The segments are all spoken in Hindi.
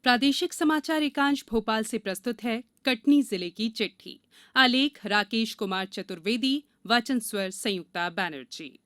प्रादेशिक समाचार एकांश भोपाल से प्रस्तुत है कटनी जिले की चिट्ठी। आलेख राकेश कुमार चतुर्वेदी। वाचन स्वर संयुक्ता बैनर्जी।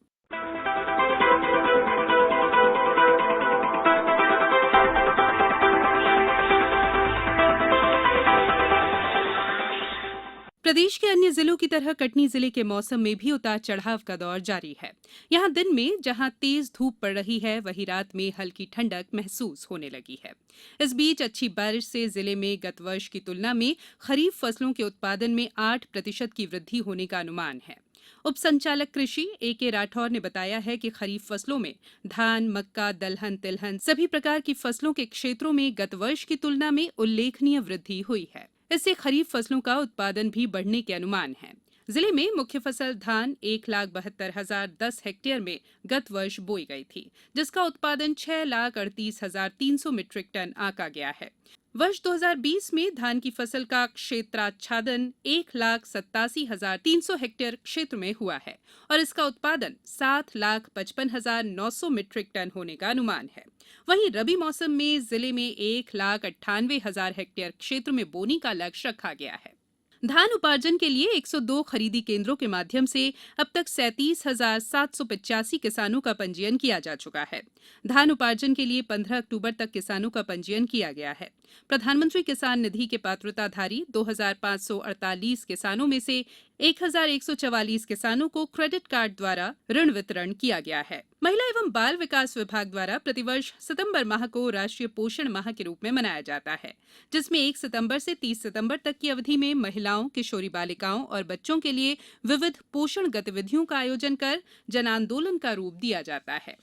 प्रदेश के अन्य जिलों की तरह कटनी जिले के मौसम में भी उतार चढ़ाव का दौर जारी है। यहाँ दिन में जहाँ तेज धूप पड़ रही है, वहीं रात में हल्की ठंडक महसूस होने लगी है। इस बीच अच्छी बारिश से जिले में गत वर्ष की तुलना में खरीफ फसलों के उत्पादन में 8% की वृद्धि होने का अनुमान है। उप संचालक कृषि ए.के. राठौर ने बताया है कि खरीफ फसलों में धान, मक्का, दलहन, तिलहन सभी प्रकार की फसलों के क्षेत्रों में गत वर्ष की तुलना में उल्लेखनीय वृद्धि हुई है। इससे खरीफ फसलों का उत्पादन भी बढ़ने के अनुमान हैं। जिले में मुख्य फसल धान 1,72,010 हेक्टेयर में गत वर्ष बोई गई थी, जिसका उत्पादन 6,38,300 मीट्रिक टन आंका गया है। वर्ष 2020 में धान की फसल का क्षेत्राच्छादन 1,87,300 हेक्टेयर क्षेत्र में हुआ है और इसका उत्पादन 7,55,900 मीट्रिक टन होने का अनुमान है। वहीं रबी मौसम में जिले में 1,98,000 हेक्टेयर क्षेत्र में बोनी का लक्ष्य रखा गया है। धान उपार्जन के लिए 102 खरीदी केंद्रों के माध्यम से अब तक 37,785 किसानों का पंजीयन किया जा चुका है। धान उपार्जन के लिए 15 अक्टूबर तक किसानों का पंजीयन किया गया है। प्रधानमंत्री किसान निधि के पात्रताधारी 2,548 किसानों में से 1,144 किसानों को क्रेडिट कार्ड द्वारा ऋण वितरण किया गया है। महिला एवं बाल विकास विभाग द्वारा प्रतिवर्ष सितंबर माह को राष्ट्रीय पोषण माह के रूप में मनाया जाता है, जिसमें 1 सितंबर से 30 सितंबर तक की अवधि में महिलाओं, किशोरी बालिकाओं और बच्चों के लिए विविध पोषण गतिविधियों का आयोजन कर जन आंदोलन का रूप दिया जाता है।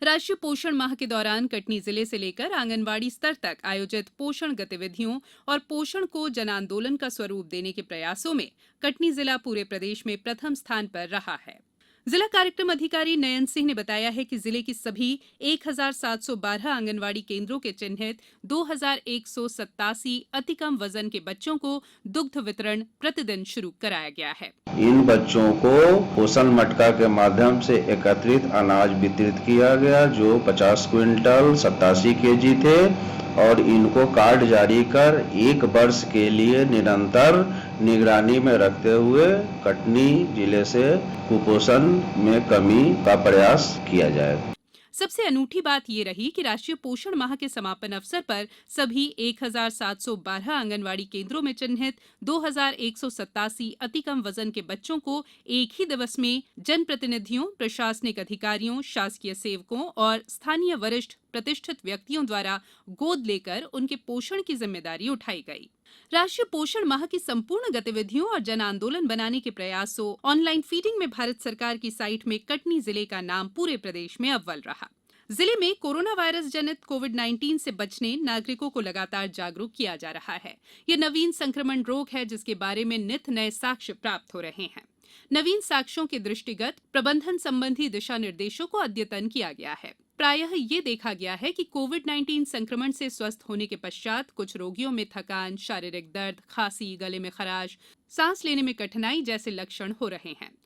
राष्ट्रीय पोषण माह के दौरान कटनी जिले से लेकर आंगनवाड़ी स्तर तक आयोजित पोषण गतिविधियों और पोषण को जन आंदोलन का स्वरूप देने के प्रयासों में कटनी जिला पूरे प्रदेश में प्रथम स्थान पर रहा है। जिला कार्यक्रम अधिकारी नयन सिंह ने बताया है कि जिले की सभी 1,712 आंगनवाड़ी केंद्रों के चिन्हित 2,187 अति कम वजन के बच्चों को दुग्ध वितरण प्रतिदिन शुरू कराया गया है। इन बच्चों को पोषण मटका के माध्यम से एकत्रित अनाज वितरित किया गया, जो 50 क्विंटल 87 केजी थे और इनको कार्ड जारी कर 1 वर्ष के लिए निरंतर निगरानी में रखते हुए कटनी जिले से कुपोषण में कमी का प्रयास किया जाएगा। सबसे अनूठी बात ये रही कि राष्ट्रीय पोषण माह के समापन अवसर पर सभी 1,712 आंगनवाड़ी केंद्रों में चिन्हित 2,187 अति कम वजन के बच्चों को एक ही दिवस में जनप्रतिनिधियों, प्रशासनिक अधिकारियों, शासकीय सेवकों और स्थानीय वरिष्ठ प्रतिष्ठित व्यक्तियों द्वारा गोद लेकर उनके पोषण की जिम्मेदारी उठाई गई। राष्ट्रीय पोषण माह की संपूर्ण गतिविधियों और जन आंदोलन बनाने के प्रयासों ऑनलाइन फीडिंग में भारत सरकार की साइट में कटनी जिले का नाम पूरे प्रदेश में अव्वल रहा। जिले में कोरोना वायरस जनित कोविड-19 से बचने नागरिकों को लगातार जागरूक किया जा रहा है। यह नवीन संक्रमण रोग है, जिसके बारे में नित नए साक्ष्य प्राप्त हो रहे हैं। नवीन साक्ष्यों के दृष्टिगत प्रबंधन संबंधी दिशा निर्देशों को अद्यतन किया गया है। प्रायः ये देखा गया है कि कोविड-19 संक्रमण से स्वस्थ होने के पश्चात कुछ रोगियों में थकान, शारीरिक दर्द, खांसी, गले में खराश, सांस लेने में कठिनाई जैसे लक्षण हो रहे हैं।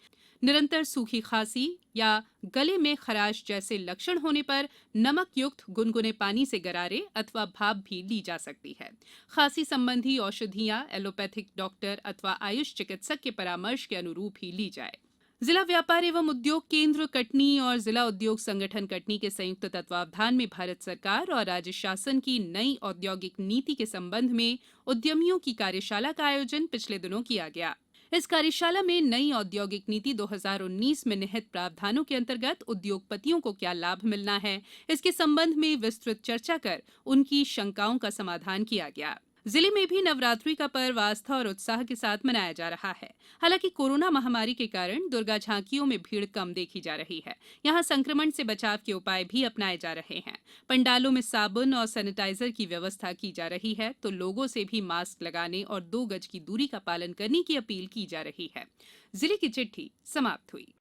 निरंतर सूखी खांसी या गले में खराश जैसे लक्षण होने पर नमक युक्त गुनगुने पानी से गरारे अथवा भाप भी ली जा सकती है। खांसी संबंधी औषधियां एलोपैथिक डॉक्टर अथवा आयुष चिकित्सक के परामर्श के अनुरूप ही ली जाए। जिला व्यापार एवं उद्योग केंद्र कटनी और जिला उद्योग संगठन कटनी के संयुक्त तत्वावधान में भारत सरकार और राज्य शासन की नई औद्योगिक नीति के संबंध में उद्यमियों की कार्यशाला का आयोजन पिछले दिनों किया गया। इस कार्यशाला में नई औद्योगिक नीति 2019 में निहित प्रावधानों के अंतर्गत उद्योगपतियों को क्या लाभ मिलना है, इसके संबंध में विस्तृत चर्चा कर उनकी शंकाओं का समाधान किया गया। जिले में भी नवरात्रि का पर्व आस्था और उत्साह के साथ मनाया जा रहा है। हालांकि कोरोना महामारी के कारण दुर्गा झांकियों में भीड़ कम देखी जा रही है। यहां संक्रमण से बचाव के उपाय भी अपनाए जा रहे हैं। पंडालों में साबुन और सैनिटाइजर की व्यवस्था की जा रही है, तो लोगों से भी मास्क लगाने और 2 गज की दूरी का पालन करने की अपील की जा रही है। जिले की चिट्ठी समाप्त हुई।